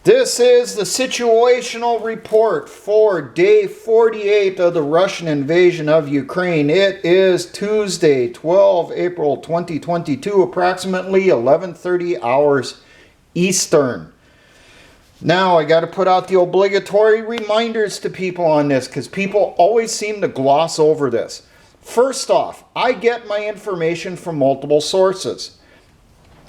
This is the situational report for day 48 of the Russian invasion of Ukraine. It is Tuesday, 12 April 2022, approximately 11:30 hours Eastern. Now, I got to put out the obligatory reminders to people on this because people always seem to gloss over this. First off, I get my information from multiple sources.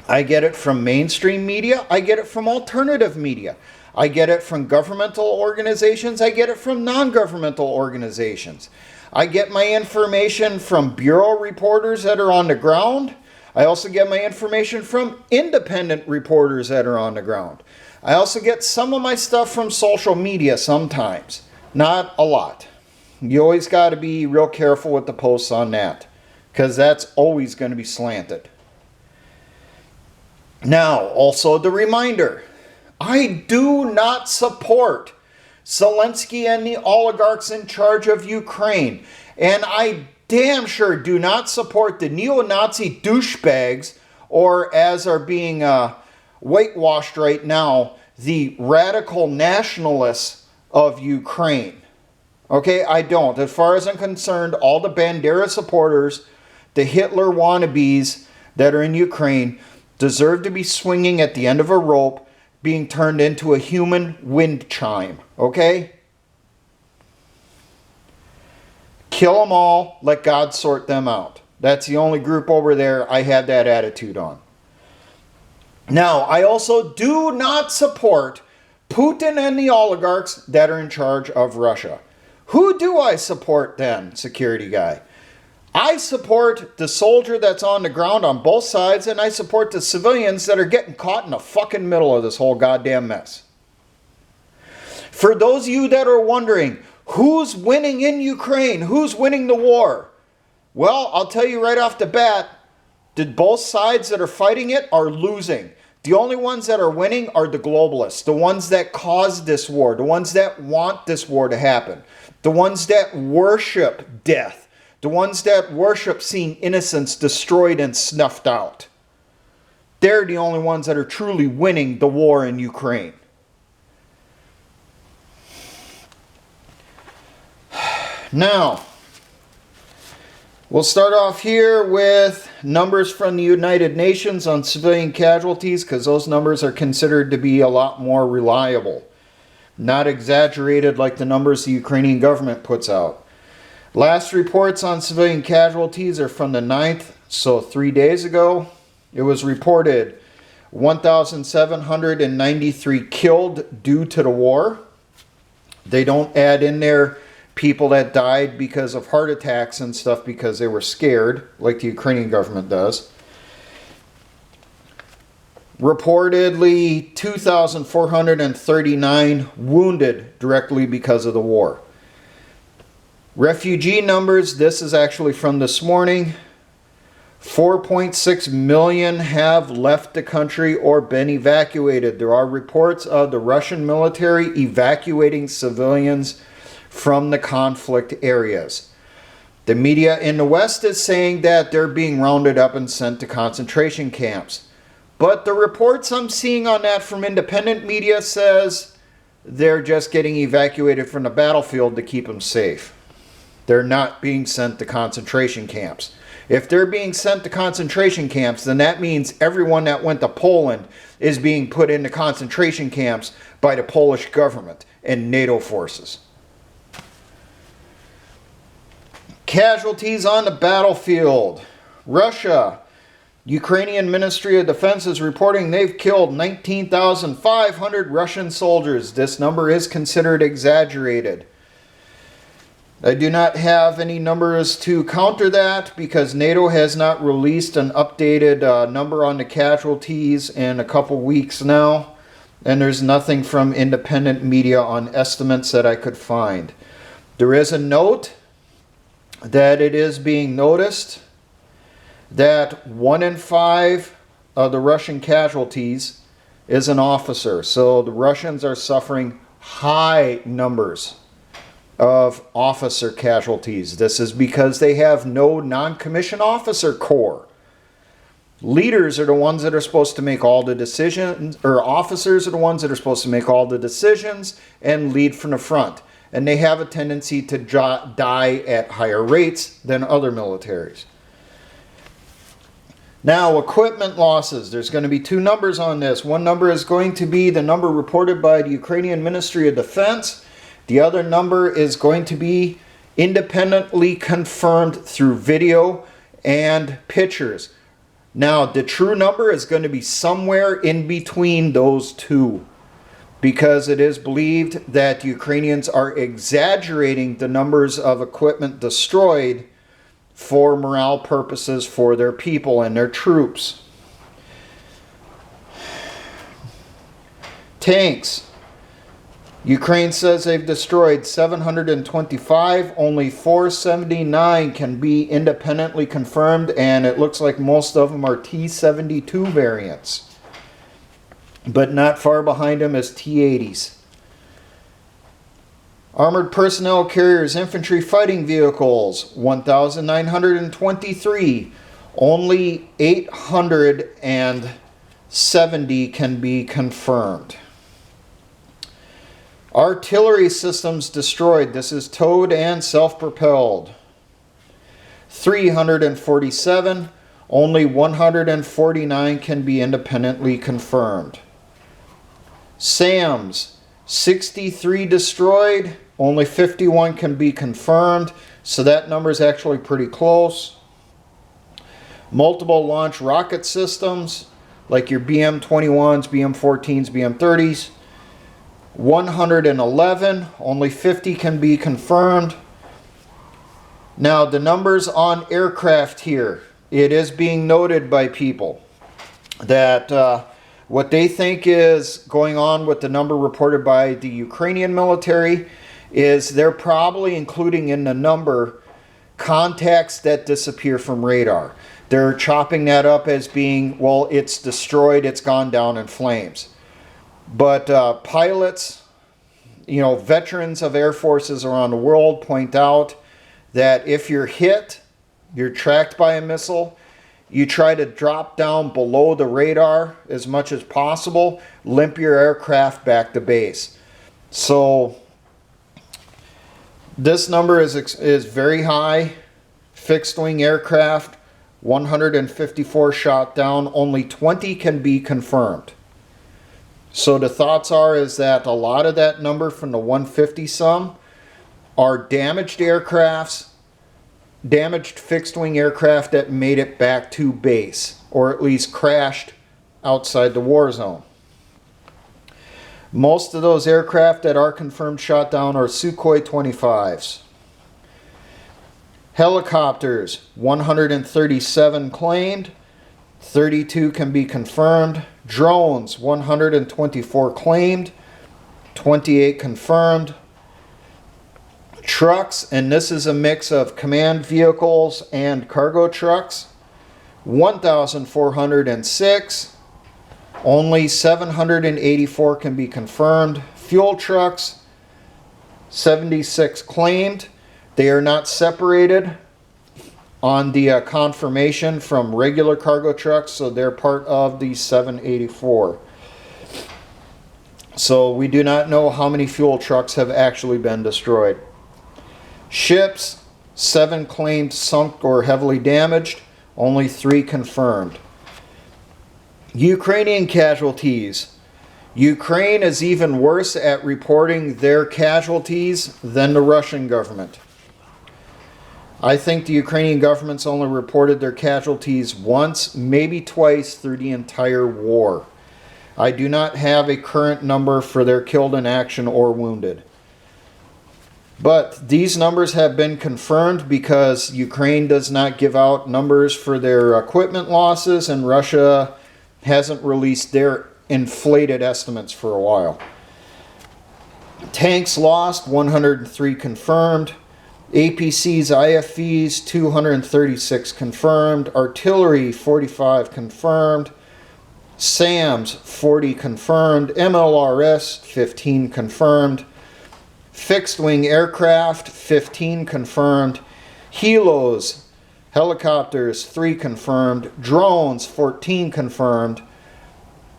I get it from mainstream media. I get it from alternative media. I get it from governmental organizations. I get it from non-governmental organizations. I get my information from bureau reporters that are on the ground. I also get my information from independent reporters that are on the ground. I also get some of my stuff from social media sometimes. Not a lot. You always got to be real careful with the posts on that, because that's always going to be slanted. Now, also the reminder, I do not support Zelensky and the oligarchs in charge of Ukraine. And I damn sure do not support the neo-Nazi douchebags, or as are being whitewashed right now, the radical nationalists of Ukraine. Okay, I don't. As far as I'm concerned, all the Bandera supporters, the Hitler wannabes that are in Ukraine, deserve to be swinging at the end of a rope, being turned into a human wind chime, okay? Kill them all, let God sort them out. That's the only group over there I had that attitude on. Now, I also do not support Putin and the oligarchs that are in charge of Russia. Who do I support then, security guy? I support the soldier that's on the ground on both sides, and I support the civilians that are getting caught in the fucking middle of this whole goddamn mess. For those of you that are wondering, who's winning in Ukraine? Who's winning the war? Well, I'll tell you right off the bat, both sides that are fighting it are losing. The only ones that are winning are the globalists, the ones that caused this war, the ones that want this war to happen, the ones that worship death. The ones that worship seeing innocents destroyed and snuffed out. They're the only ones that are truly winning the war in Ukraine. Now, we'll start off here with numbers from the United Nations on civilian casualties, because those numbers are considered to be a lot more reliable. Not exaggerated like the numbers the Ukrainian government puts out. Last reports on civilian casualties are from the 9th, so 3 days ago. It was reported 1,793 killed due to the war. They don't add in there people that died because of heart attacks and stuff because they were scared, like the Ukrainian government does. Reportedly 2,439 wounded directly because of the war. Refugee numbers, this is actually from this morning. 4.6 million have left the country or been evacuated. There are reports of the Russian military evacuating civilians from the conflict areas. The media in the West is saying that they're being rounded up and sent to concentration camps. But the reports I'm seeing on that from independent media says they're just getting evacuated from the battlefield to keep them safe. They're not being sent to concentration camps. If they're being sent to concentration camps, then that means everyone that went to Poland is being put into concentration camps by the Polish government and NATO forces. Casualties on the battlefield. Russia. Ukrainian Ministry of Defense is reporting they've killed 19,500 Russian soldiers. This number is considered exaggerated. I do not have any numbers to counter that because NATO has not released an updated number on the casualties in a couple weeks now. And there's nothing from independent media on estimates that I could find. There is a note that it is being noticed that 1 in 5 of the Russian casualties is an officer. So the Russians are suffering high numbers of officer casualties. This is because they have no non-commissioned officer corps. Leaders are the ones that are supposed to make all the decisions, or officers are the ones that are supposed to make all the decisions and lead from the front. And they have a tendency to die at higher rates than other militaries. Now, equipment losses. There's going to be two numbers on this. One number is going to be the number reported by the Ukrainian Ministry of Defense. The other number is going to be independently confirmed through video and pictures. Now, the true number is going to be somewhere in between those two, because it is believed that Ukrainians are exaggerating the numbers of equipment destroyed for morale purposes for their people and their troops. Tanks. Ukraine says they've destroyed 725, only 479 can be independently confirmed, and it looks like most of them are T-72 variants. But not far behind them is T-80s. Armored personnel carriers, infantry fighting vehicles, 1,923. Only 870 can be confirmed. Artillery systems destroyed. This is towed and self-propelled. 347. Only 149 can be independently confirmed. SAMs, 63 destroyed. Only 51 can be confirmed. So that number is actually pretty close. Multiple launch rocket systems, like your BM-21s, BM-14s, BM-30s. 111, only 50 can be confirmed. Now the numbers on aircraft here, it is being noted by people that what they think is going on with the number reported by the Ukrainian military is they're probably including in the number contacts that disappear from radar. They're chopping that up as being, well, it's destroyed, it's gone down in flames. But pilots, veterans of air forces around the world point out that if you're hit, you're tracked by a missile, you try to drop down below the radar as much as possible, limp your aircraft back to base. So this number is very high. Fixed wing aircraft, 154 shot down, only 20 can be confirmed. So the thoughts is that a lot of that number from the 150 some are damaged aircrafts, damaged fixed wing aircraft that made it back to base, or at least crashed outside the war zone. Most of those aircraft that are confirmed shot down are Sukhoi 25s. Helicopters, 137 claimed, 32 can be confirmed. Drones, 124 claimed, 28 confirmed. Trucks, and this is a mix of command vehicles and cargo trucks, 1,406. Only 784 can be confirmed. Fuel trucks, 76 claimed. They are not separated on the confirmation from regular cargo trucks, so they're part of the 784. So we do not know how many fuel trucks have actually been destroyed. Ships, 7 claimed sunk or heavily damaged, only 3 confirmed. Ukrainian casualties. Ukraine is even worse at reporting their casualties than the Russian government. I think the Ukrainian government's only reported their casualties once, maybe twice through the entire war. I do not have a current number for their killed in action or wounded. But these numbers have been confirmed because Ukraine does not give out numbers for their equipment losses, and Russia hasn't released their inflated estimates for a while. Tanks lost, 103 confirmed. APCs, IFVs, 236 confirmed. Artillery, 45 confirmed. SAMs, 40 confirmed. MLRS, 15 confirmed. Fixed wing aircraft, 15 confirmed. Helos, Helicopters, 3 confirmed. Drones, 14 confirmed.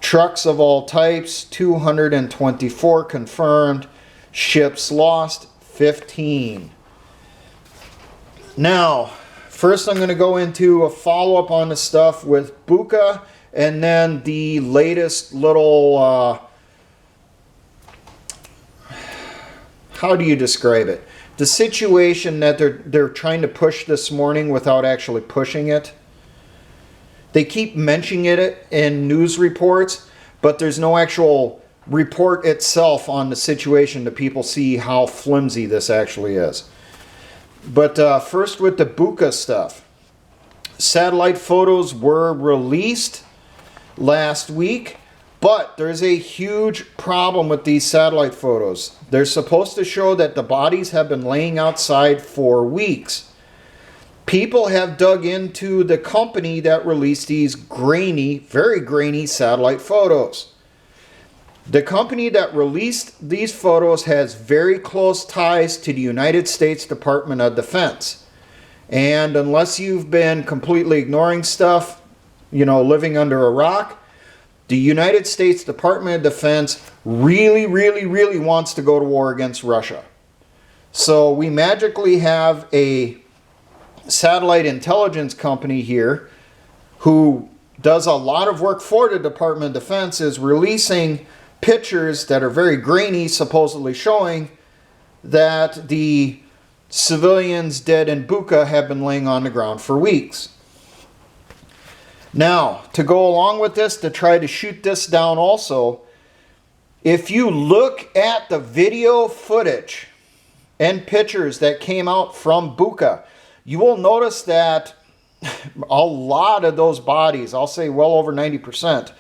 Trucks of all types, 224 confirmed. Ships lost, 15. Now, first I'm going to go into a follow-up on the stuff with Bucha, and then the latest little, how do you describe it? The situation that they're trying to push this morning without actually pushing it. They keep mentioning it in news reports, but there's no actual report itself on the situation to people see how flimsy this actually is. But first with the Bucha stuff. Satellite photos were released last week, but there's a huge problem with these satellite photos. They're supposed to show that the bodies have been laying outside for weeks. People have dug into the company that released these grainy, very grainy satellite photos. The company that released these photos has very close ties to the United States Department of Defense. And unless you've been completely ignoring stuff, you know, living under a rock, the United States Department of Defense really, really, really wants to go to war against Russia. So we magically have a satellite intelligence company here who does a lot of work for the Department of Defense, is releasing pictures that are very grainy, supposedly showing that the civilians dead in Bucha have been laying on the ground for weeks. Now, to go along with this, to try to shoot this down also, if you look at the video footage and pictures that came out from Bucha, you will notice that a lot of those bodies, I'll say well over 90%,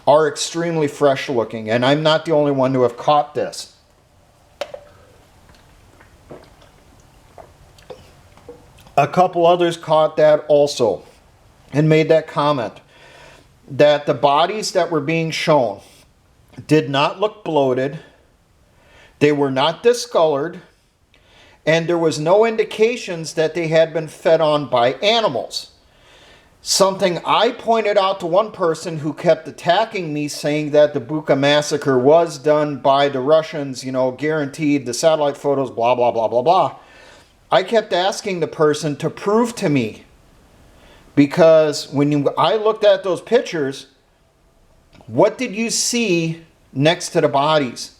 are extremely fresh looking, and I'm not the only one to have caught this. A couple others caught that also and made that comment that the bodies that were being shown did not look bloated, they were not discolored, and there was no indications that they had been fed on by animals. Something I pointed out to one person who kept attacking me, saying that the Bucha massacre was done by the Russians, you know, guaranteed, the satellite photos, blah, blah, blah, blah, blah. I kept asking the person to prove to me, because when I looked at those pictures, what did you see next to the bodies?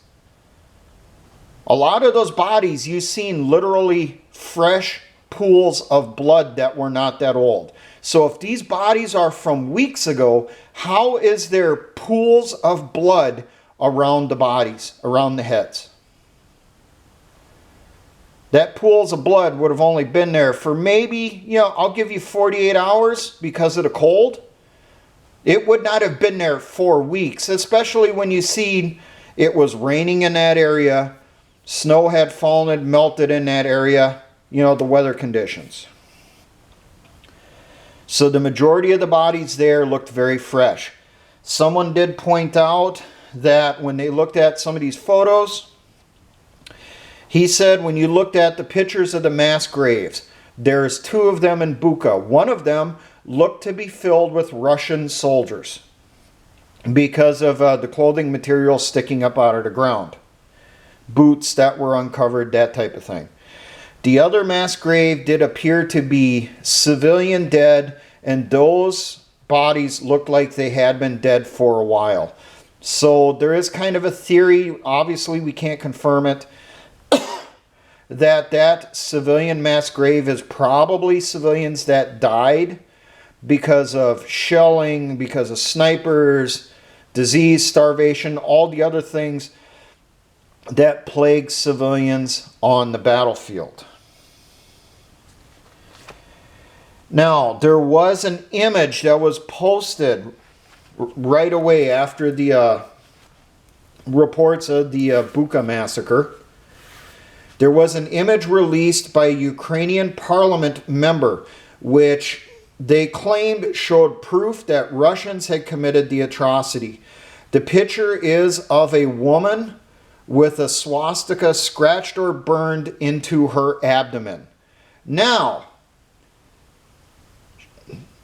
A lot of those bodies, you've seen literally fresh pools of blood that were not that old. So if these bodies are from weeks ago, how is there pools of blood around the bodies, around the heads? That pools of blood would have only been there for maybe, you know, I'll give you 48 hours because of the cold. It would not have been there for weeks, especially when you see it was raining in that area, snow had fallen and melted in that area, you know, the weather conditions. So the majority of the bodies there looked very fresh. Someone did point out that when they looked at some of these photos, he said when you looked at the pictures of the mass graves, there's 2 of them in Bucha. One of them looked to be filled with Russian soldiers because of the clothing material sticking up out of the ground. Boots that were uncovered, that type of thing. The other mass grave did appear to be civilian dead, and those bodies looked like they had been dead for a while. So there is kind of a theory, obviously we can't confirm it, that civilian mass grave is probably civilians that died because of shelling, because of snipers, disease, starvation, all the other things that plague civilians on the battlefield. Now, there was an image that was posted right away after the reports of the Bucha massacre. There was an image released by a Ukrainian parliament member, which they claimed showed proof that Russians had committed the atrocity. The picture is of a woman with a swastika scratched or burned into her abdomen. Now,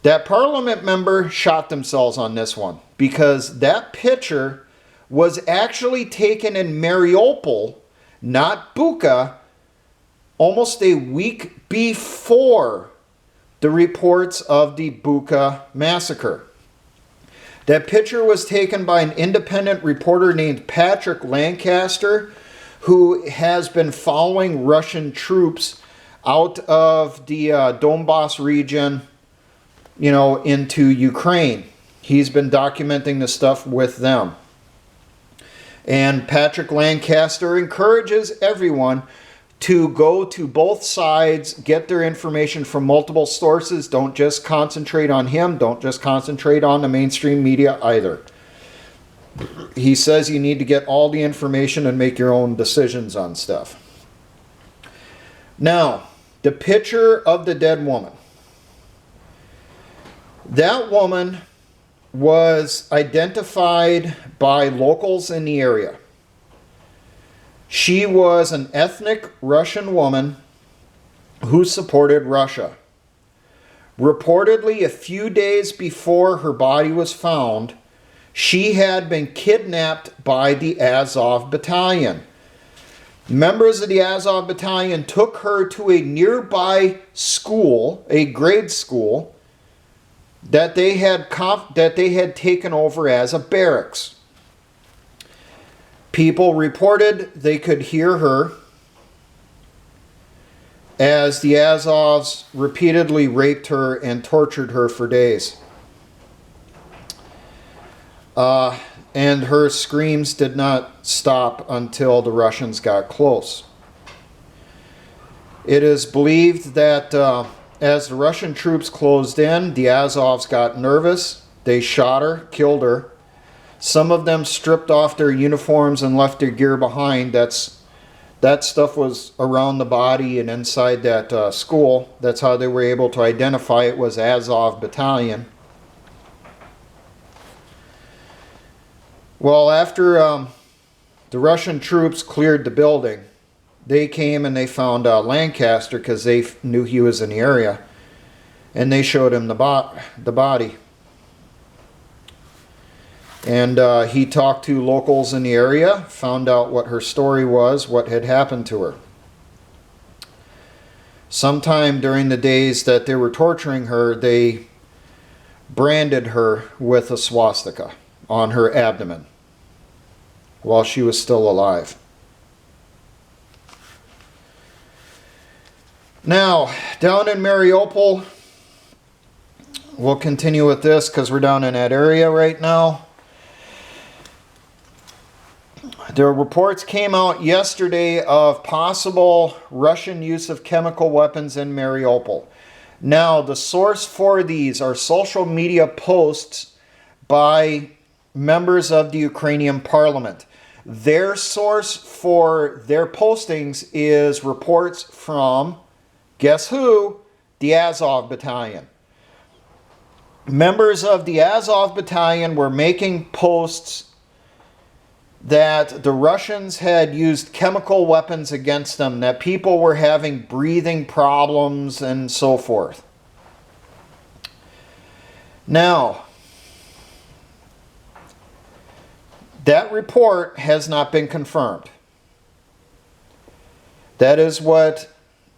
That parliament member shot themselves on this one because that picture was actually taken in Mariupol, not Bucha, almost a week before the reports of the Bucha massacre. That picture was taken by an independent reporter named Patrick Lancaster, who has been following Russian troops out of the Donbass region, into Ukraine. He's been documenting the stuff with them. And Patrick Lancaster encourages everyone to go to both sides, get their information from multiple sources. Don't just concentrate on him. Don't just concentrate on the mainstream media either. He says you need to get all the information and make your own decisions on stuff. Now, the picture of the dead woman. That woman was identified by locals in the area. She was an ethnic Russian woman who supported Russia. Reportedly, a few days before her body was found, she had been kidnapped by the Azov Battalion. Members of the Azov Battalion took her to a nearby school, a grade school, that they had taken over as a barracks. People reported they could hear her as the Azovs repeatedly raped her and tortured her for days. And her screams did not stop until the Russians got close. It is believed that as the Russian troops closed in, the Azovs got nervous. They shot her, killed her. Some of them stripped off their uniforms and left their gear behind. That stuff was around the body and inside that school. That's how they were able to identify it was Azov Battalion. Well, after the Russian troops cleared the building, they came and they found Lancaster because they knew he was in the area. And they showed him the body. And he talked to locals in the area, found out what her story was, what had happened to her. Sometime during the days that they were torturing her, they branded her with a swastika on her abdomen while she was still alive. Now, down in Mariupol, we'll continue with this because we're down in that area right now. The reports came out yesterday of possible Russian use of chemical weapons in Mariupol. Now, the source for these are social media posts by members of the Ukrainian parliament. Their source for their postings is reports from, guess who? The Azov Battalion. Members of the Azov Battalion were making posts that the Russians had used chemical weapons against them, that people were having breathing problems and so forth. Now, that report has not been confirmed. That is what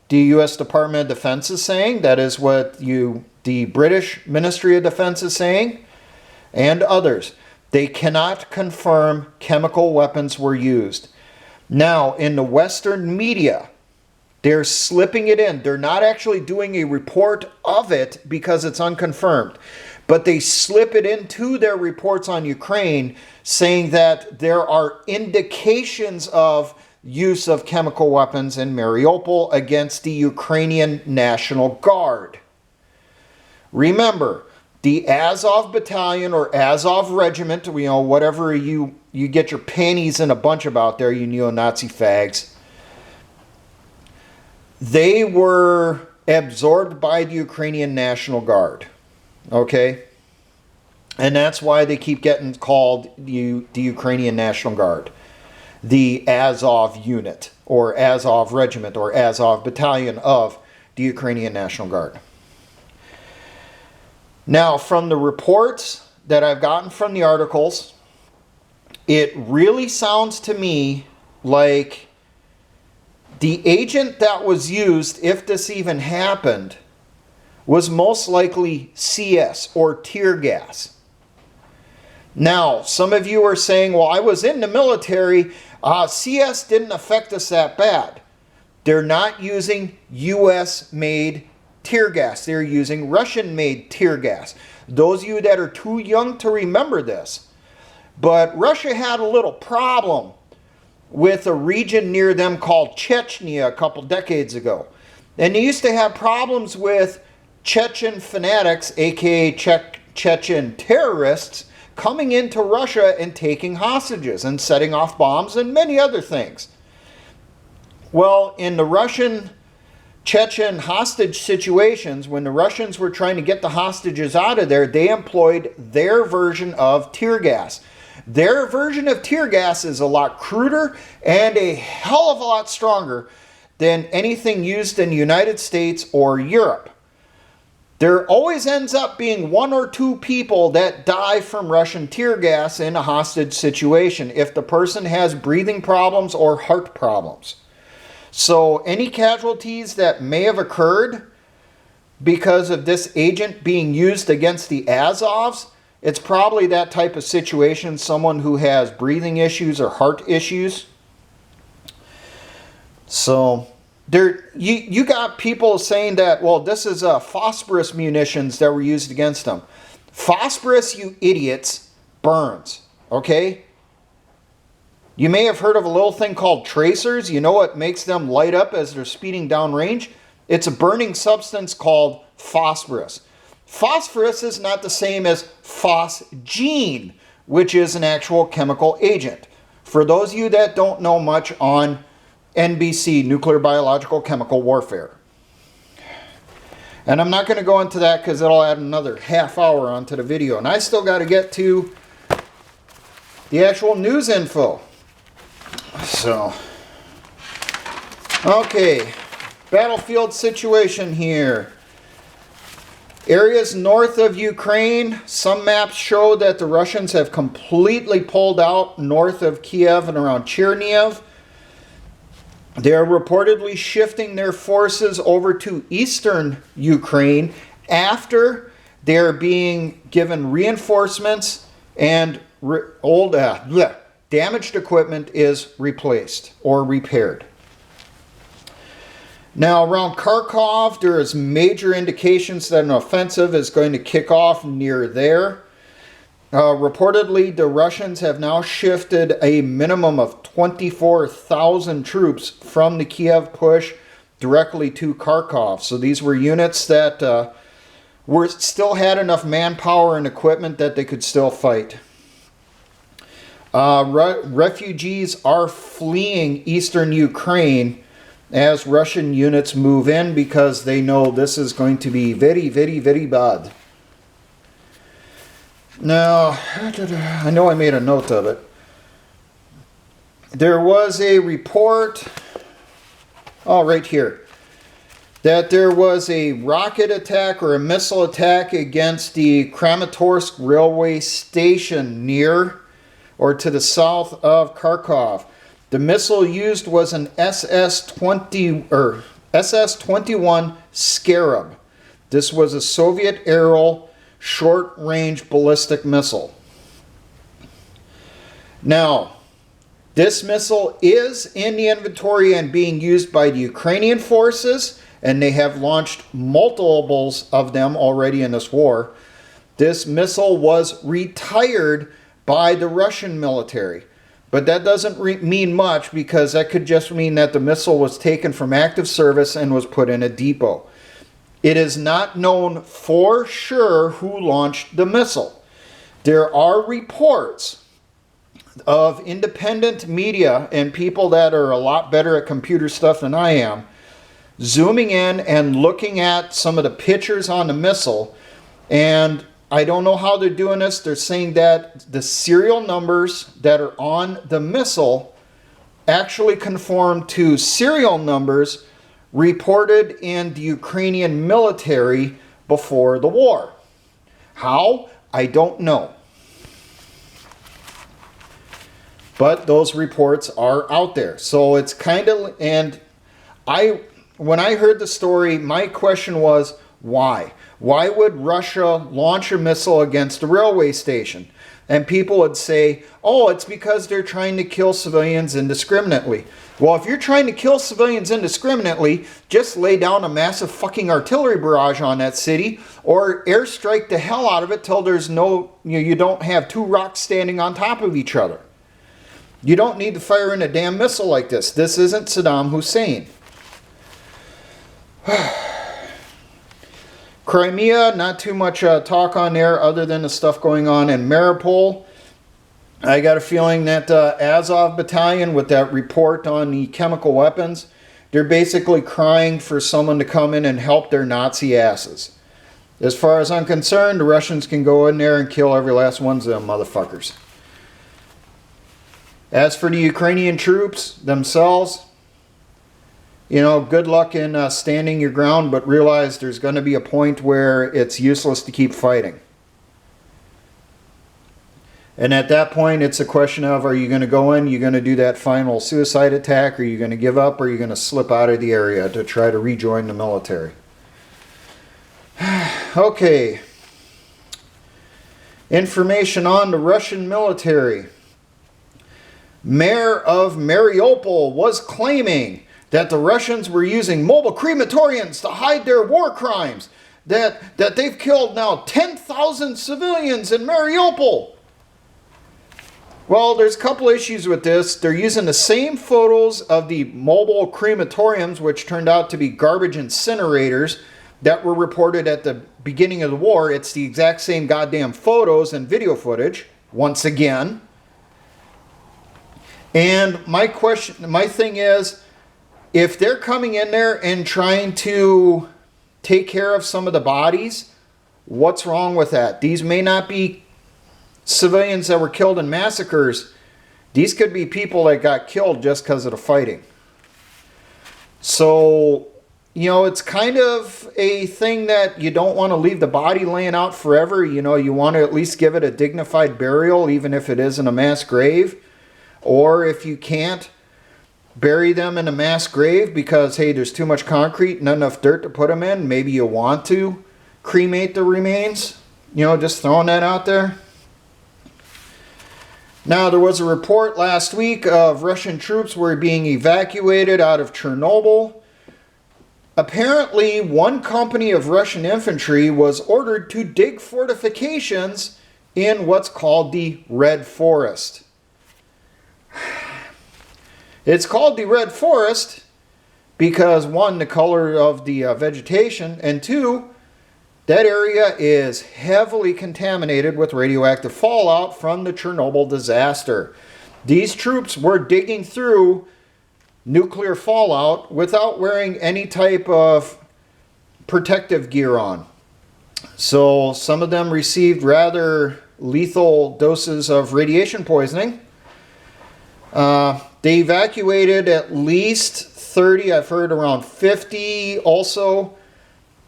the U.S. Department of Defense is saying. That is what the British Ministry of Defense is saying, and others. They cannot confirm chemical weapons were used. Now, in the Western media, they're slipping it in. They're not actually doing a report of it because it's unconfirmed. But they slip it into their reports on Ukraine, saying that there are indications of use of chemical weapons in Mariupol against the Ukrainian National Guard. Remember, the Azov Battalion or Azov Regiment, whatever you get your panties in a bunch about there, you neo-Nazi fags, they were absorbed by the Ukrainian National Guard. Okay? And that's why they keep getting called the Ukrainian National Guard. The Azov Unit, or Azov Regiment, or Azov Battalion of the Ukrainian National Guard. Now, from the reports that I've gotten from the articles, it really sounds to me like the agent that was used, if this even happened, was most likely CS or tear gas. Now, some of you are saying, well, I was in the military. CS didn't affect us that bad. They're not using US-made tear gas. They're using Russian-made tear gas. Those of you that are too young to remember this, but Russia had a little problem with a region near them called Chechnya a couple decades ago. And they used to have problems with Chechen fanatics, aka Chechen terrorists, coming into Russia and taking hostages and setting off bombs and many other things. Well, in the Russian Chechen hostage situations, when the Russians were trying to get the hostages out of there, they employed their version of tear gas. Their version of tear gas is a lot cruder and a hell of a lot stronger than anything used in the United States or Europe. There always ends up being 1 or 2 people that die from Russian tear gas in a hostage situation if the person has breathing problems or heart problems. So any casualties that may have occurred because of this agent being used against the Azovs, it's probably that type of situation, someone who has breathing issues or heart issues. So you got people saying that, well, this is phosphorus munitions that were used against them. Phosphorus, you idiots, burns, okay? You may have heard of a little thing called tracers. You know what makes them light up as they're speeding downrange? It's a burning substance called phosphorus. Phosphorus is not the same as phosgene, which is an actual chemical agent. For those of you that don't know much on NBC, nuclear, biological, chemical warfare. And I'm not going to go into that because it'll add another half hour onto the video. And I still got to get to the actual news info. So, okay, battlefield situation here. Areas north of Ukraine, some maps show that the Russians have completely pulled out north of Kiev and around Chernihiv. They are reportedly shifting their forces over to eastern Ukraine after they're being given reinforcements and damaged equipment is replaced or repaired. Now, around Kharkov, there is major indications that an offensive is going to kick off near there. Reportedly, the Russians have now shifted a minimum of 24,000 troops from the Kiev push directly to Kharkov. So these were units that still had enough manpower and equipment that they could still fight. Refugees are fleeing eastern Ukraine as Russian units move in because they know this is going to be very, very, very bad. Now, I know I made a note of it. There was a report, right here, that there was a rocket attack or a missile attack against the Kramatorsk railway station near or to the south of Kharkov. The missile used was an SS-21 Scarab. This was a Soviet aerial short-range ballistic missile. Now, this missile is in the inventory and being used by the Ukrainian forces, and they have launched multiples of them already in this war. This missile was retired by the Russian military. But that doesn't mean much because that could just mean that the missile was taken from active service and was put in a depot. It is not known for sure who launched the missile. There are reports of independent media and people that are a lot better at computer stuff than I am, zooming in and looking at some of the pictures on the missile, and I don't know how they're doing this. They're saying that the serial numbers that are on the missile actually conform to serial numbers reported in the Ukrainian military before the war. How? I don't know. But those reports are out there. So it's kind of, and when I heard the story, my question was, why? Why would Russia launch a missile against a railway station? And people would say, oh, it's because they're trying to kill civilians indiscriminately. Well, if you're trying to kill civilians indiscriminately, just lay down a massive fucking artillery barrage on that city, or airstrike the hell out of it till there's no, you don't have two rocks standing on top of each other. You don't need to fire in a damn missile like this. This isn't Saddam Hussein. Crimea, not too much talk on there other than the stuff going on in Mariupol. I got a feeling that Azov Battalion, with that report on the chemical weapons, they're basically crying for someone to come in and help their Nazi asses. As far as I'm concerned, the Russians can go in there and kill every last one of them motherfuckers. As for the Ukrainian troops themselves, good luck in standing your ground, but realize there's going to be a point where it's useless to keep fighting. And at that point, it's a question of, are you going to go in, you're going to do that final suicide attack, or are you going to give up, or are you going to slip out of the area to try to rejoin the military? Okay. Information on the Russian military. Mayor of Mariupol was claiming that the Russians were using mobile crematoriums to hide their war crimes, that they've killed now 10,000 civilians in Mariupol. Well, there's a couple issues with this. They're using the same photos of the mobile crematoriums, which turned out to be garbage incinerators, that were reported at the beginning of the war. It's the exact same goddamn photos and video footage, once again. And my thing is, if they're coming in there and trying to take care of some of the bodies, what's wrong with that? These may not be civilians that were killed in massacres. These could be people that got killed just because of the fighting. So, it's kind of a thing that you don't want to leave the body laying out forever. You want to at least give it a dignified burial, even if it is in a mass grave. Or if you can't, bury them in a mass grave because, hey, there's too much concrete, not enough dirt to put them in. Maybe you want to cremate the remains. Just throwing that out there. Now, there was a report last week of Russian troops were being evacuated out of Chernobyl. Apparently, one company of Russian infantry was ordered to dig fortifications in what's called the Red Forest. It's called the Red Forest because, one, the color of the vegetation, and two, that area is heavily contaminated with radioactive fallout from the Chernobyl disaster. These troops were digging through nuclear fallout without wearing any type of protective gear on. So some of them received rather lethal doses of radiation poisoning. They evacuated at least 30, I've heard around 50 also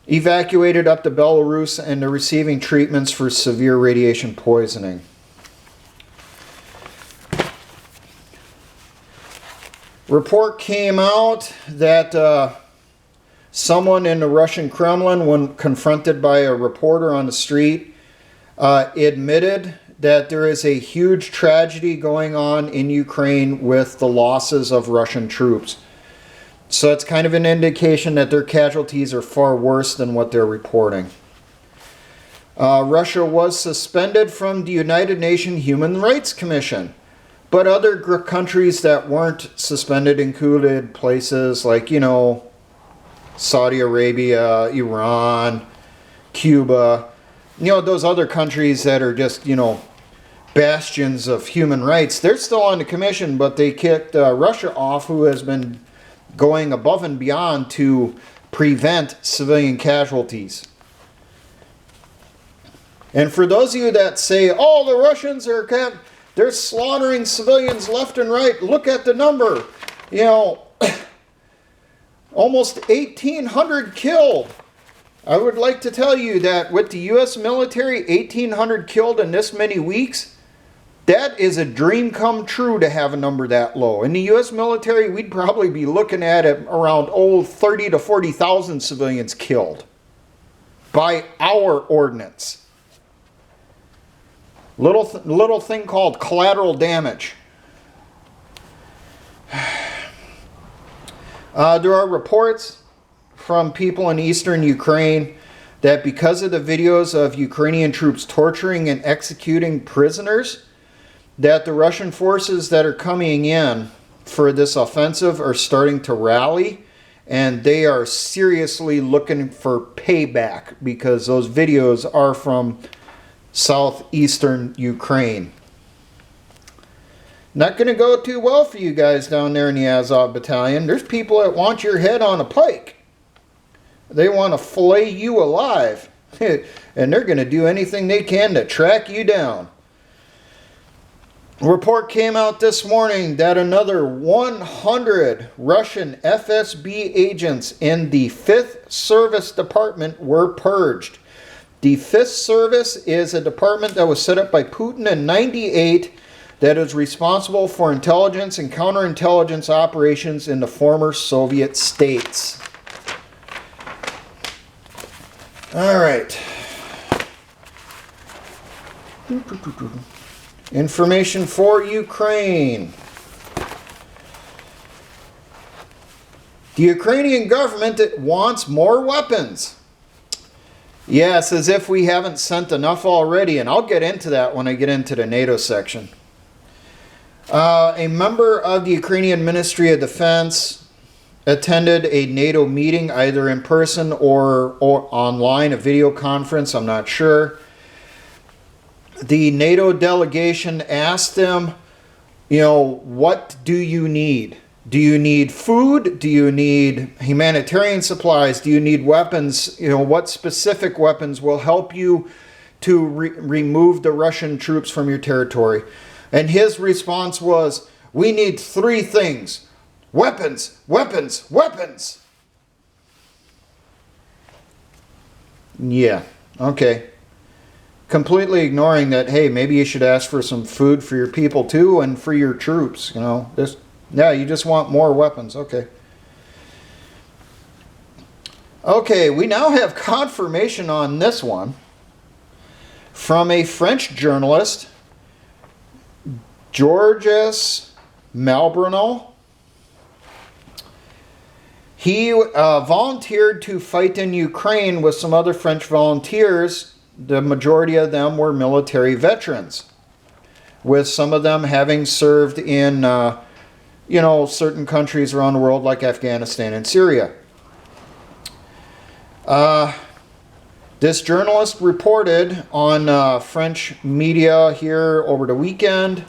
evacuated up to Belarus, and they're receiving treatments for severe radiation poisoning. Report came out that someone in the Russian Kremlin, when confronted by a reporter on the street, admitted that there is a huge tragedy going on in Ukraine with the losses of Russian troops. So it's kind of an indication that their casualties are far worse than what they're reporting. Russia was suspended from the United Nations Human Rights Commission. But other countries that weren't suspended included places like, Saudi Arabia, Iran, Cuba. Those other countries that are just, bastions of human rights. They're still on the commission, but they kicked Russia off, who has been going above and beyond to prevent civilian casualties. And for those of you that say, oh, the Russians they're slaughtering civilians left and right, look at the number. Almost 1,800 killed. I would like to tell you that with the U.S. military, 1,800 killed in this many weeks, that is a dream come true to have a number that low. In the U.S. military, we'd probably be looking at it around 30 to 40,000 civilians killed by our ordinance. Little thing called collateral damage. There are reports from people in eastern Ukraine that because of the videos of Ukrainian troops torturing and executing prisoners, that the Russian forces that are coming in for this offensive are starting to rally, and they are seriously looking for payback because those videos are from southeastern Ukraine. Not going to go too well for you guys down there in the Azov Battalion. There's people that want your head on a pike. They want to fillet you alive. And they're going to do anything they can to track you down. A report came out this morning that another 100 Russian FSB agents in the 5th Service Department were purged. The 5th Service is a department that was set up by Putin in '98 that is responsible for intelligence and counterintelligence operations in the former Soviet states. All right. Information for Ukraine. The Ukrainian government wants more weapons. Yes, as if we haven't sent enough already, and I'll get into that when I get into the Nato section. A member of the Ukrainian Ministry of Defense attended a NATO meeting, either in person or online, a video conference, I'm not sure. The NATO delegation asked them, what do you need? Do you need food? Do you need humanitarian supplies? Do you need weapons? What specific weapons will help you to remove the Russian troops from your territory? And his response was, we need 3 things. Weapons, weapons, weapons. Yeah, okay. Completely ignoring that, hey, maybe you should ask for some food for your people too and for your troops, you just want more weapons, okay. Okay, we now have confirmation on this one from a French journalist, Georges Malbrunot. He volunteered to fight in Ukraine with some other French volunteers. The majority of them were military veterans, with some of them having served in, certain countries around the world like Afghanistan and Syria. This journalist reported on French media here over the weekend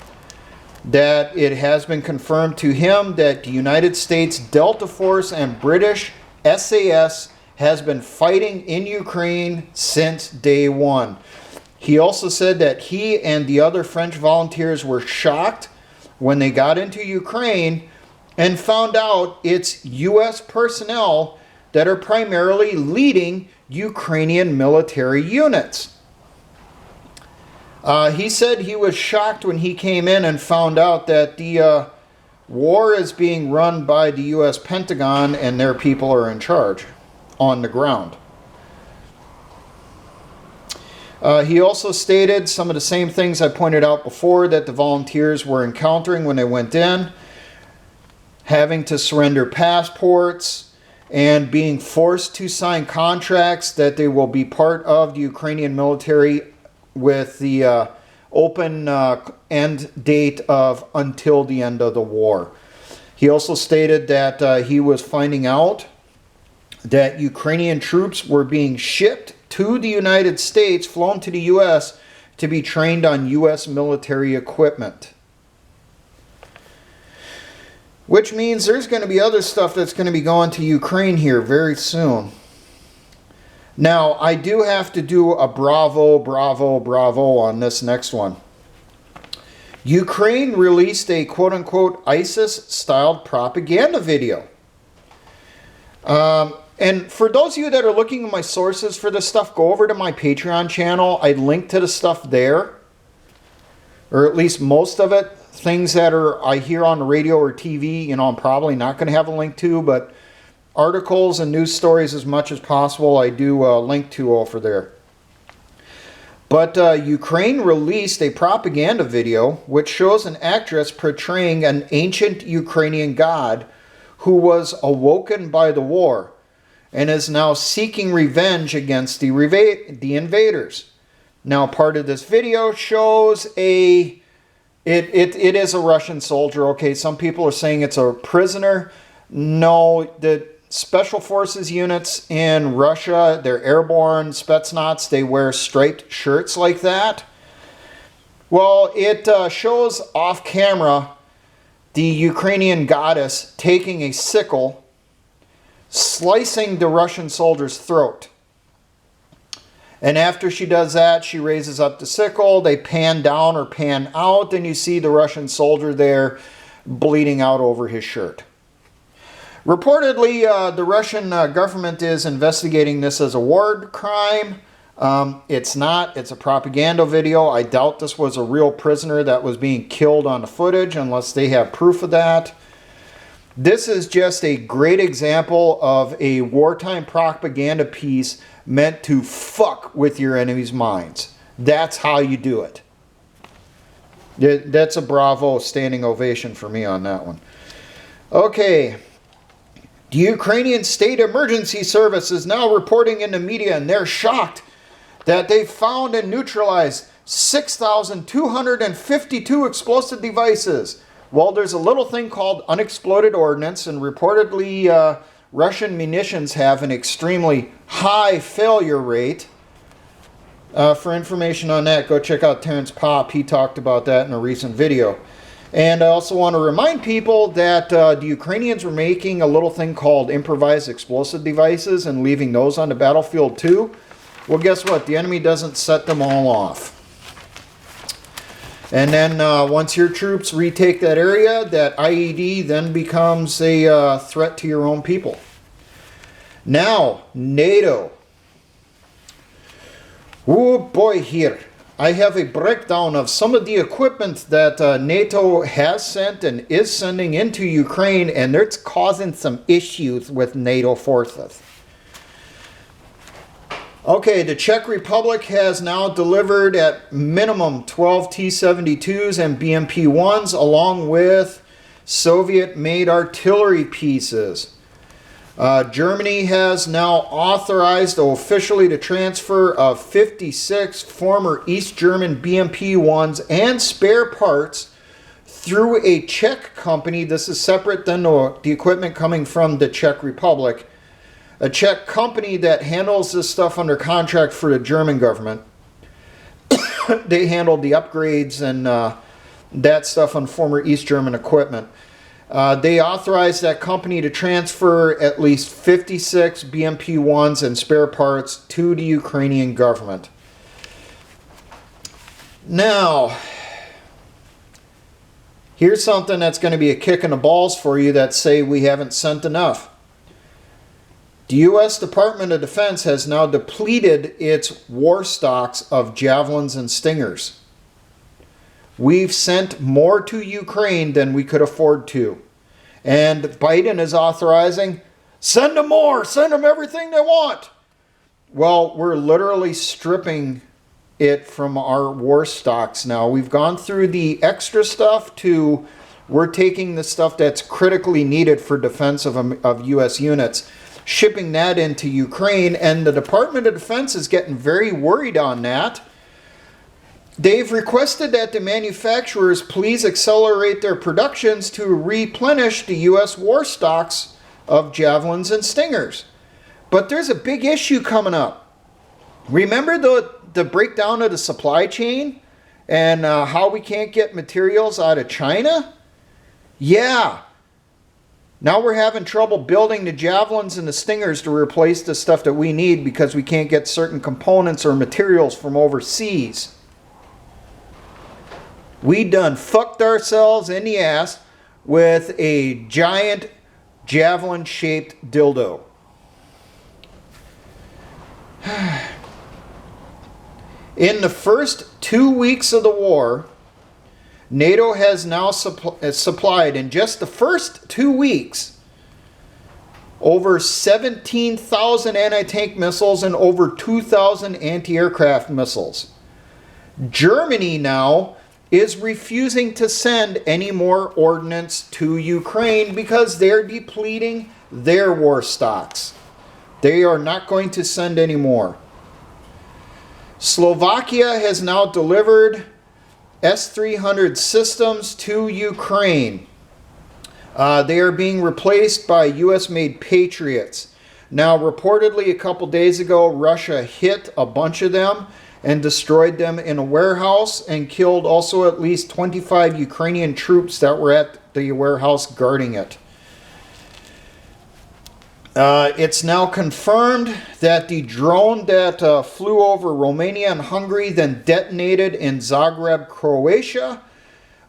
that it has been confirmed to him that the United States Delta Force and British SAS has been fighting in Ukraine since day one. He also said that he and the other French volunteers were shocked when they got into Ukraine and found out it's U.S. personnel that are primarily leading Ukrainian military units. He said he was shocked when he came in and found out that the war is being run by the U.S. Pentagon and their people are in charge on the ground. He also stated some of the same things I pointed out before that the volunteers were encountering when they went in, having to surrender passports and being forced to sign contracts that they will be part of the Ukrainian military with the open end date of until the end of the war. He also stated that he was finding out that Ukrainian troops were being shipped to the United States, flown to the U.S. to be trained on U.S. military equipment. Which means there's going to be other stuff that's going to be going to Ukraine here very soon. Now, I do have to do a bravo on this next one. Ukraine released a quote-unquote ISIS-styled propaganda video. And for those of you that are looking at my sources for this stuff, go over to my Patreon channel. I link to the stuff there, or at least most of it. Things that I hear on the radio or TV, I'm probably not going to have a link to, but articles and news stories as much as possible, I do link to over there. But Ukraine released a propaganda video which shows an actress portraying an ancient Ukrainian god who was awoken by the war and is now seeking revenge against the invaders. Now, part of this video shows it is a Russian soldier. Okay, some people are saying it's a prisoner. No, the Special Forces units in Russia, they're airborne, Spetsnaz, they wear striped shirts like that. Well, it shows off camera the Ukrainian goddess taking a sickle, slicing the Russian soldier's throat. And after she does that, she raises up the sickle, they pan down or pan out, and you see the Russian soldier there bleeding out over his shirt. Reportedly, the Russian government is investigating this as a war crime. It's not. It's a propaganda video. I doubt this was a real prisoner that was being killed on the footage unless they have proof of that. This is just a great example of a wartime propaganda piece meant to fuck with your enemy's minds. That's how you do it. That's a bravo, standing ovation for me on that one. Okay. The Ukrainian State Emergency Service is now reporting in the media, and they're shocked that they found and neutralized 6,252 explosive devices. Well, there's a little thing called unexploded ordnance, and reportedly Russian munitions have an extremely high failure rate. For information on that, go check out Terrence Popp. He talked about that in a recent video. And I also want to remind people that the Ukrainians were making a little thing called improvised explosive devices and leaving those on the battlefield too. Well, guess what? The enemy doesn't set them all off. And then once your troops retake that area, that IED then becomes a threat to your own people. Now, NATO. Oh boy, here. I have a breakdown of some of the equipment that NATO has sent and is sending into Ukraine, and it's causing some issues with NATO forces. Okay, the Czech Republic has now delivered at minimum 12 T-72s and BMP-1s along with Soviet-made artillery pieces. Germany has now authorized officially the transfer of 56 former East German BMP-1s and spare parts through a Czech company. This is separate than the equipment coming from the Czech Republic. A Czech company that handles this stuff under contract for the German government. They handled the upgrades and that stuff on former East German equipment. They authorized that company to transfer at least 56 BMP-1s and spare parts to the Ukrainian government. Now, here's something that's going to be a kick in the balls for you that say we haven't sent enough. The U.S. Department of Defense has now depleted its war stocks of javelins and stingers. We've sent more to Ukraine than we could afford to. And Biden is authorizing, send them more, send them everything they want. Well, we're literally stripping it from our war stocks now. We've gone through the extra stuff to, we're taking the stuff that's critically needed for defense of U.S. units, shipping that into Ukraine, and the Department of Defense is getting very worried on that. They've requested that the manufacturers please accelerate their productions to replenish the U.S. war stocks of javelins and stingers. But there's a big issue coming up. Remember the breakdown of the supply chain and how we can't get materials out of China? Yeah. Now we're having trouble building the javelins and the stingers to replace the stuff that we need because we can't get certain components or materials from overseas. We done fucked ourselves in the ass with a giant javelin-shaped dildo. In the first 2 weeks of the war, NATO has now supplied, in just the first 2 weeks, over 17,000 anti-tank missiles and over 2,000 anti-aircraft missiles. Germany now is refusing to send any more ordnance to Ukraine because they're depleting their war stocks. They are not going to send any more. Slovakia has now delivered S-300 systems to Ukraine. They are being replaced by US-made Patriots. Now, reportedly, a couple days ago, Russia hit a bunch of them and destroyed them in a warehouse and killed also at least 25 Ukrainian troops that were at the warehouse guarding it. It's now confirmed that the drone that flew over Romania and Hungary, then detonated in Zagreb, Croatia,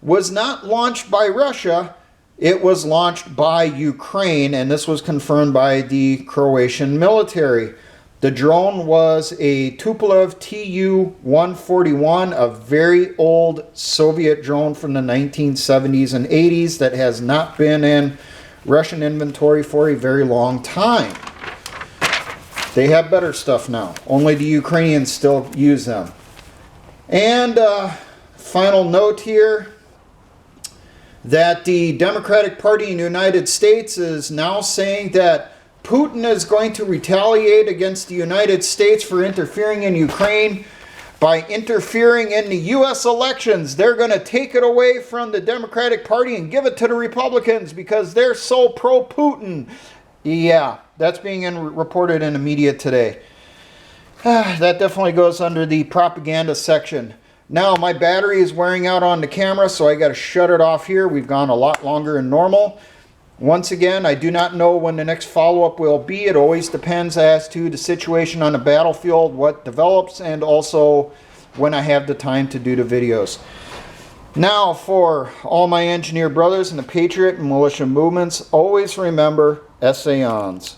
was not launched by Russia. It was launched by Ukraine, and this was confirmed by the Croatian military. The drone was a Tupolev Tu-141, a very old Soviet drone from the 1970s and 80s that has not been in Russian inventory for a very long time. They have better stuff now. Only the Ukrainians still use them. And final note here, that the Democratic Party in the United States is now saying that Putin is going to retaliate against the United States for interfering in Ukraine by interfering in the U.S. elections. They're going to take it away from the Democratic Party and give it to the Republicans because they're so pro-Putin. Yeah, that's being reported in the media today. That definitely goes under the propaganda section. Now, my battery is wearing out on the camera, so I got to shut it off here. We've gone a lot longer than normal. Once again, I do not know when the next follow-up will be. It always depends as to the situation on the battlefield, what develops, and also when I have the time to do the videos. Now, for all my engineer brothers in the Patriot and militia movements, always remember, essayons.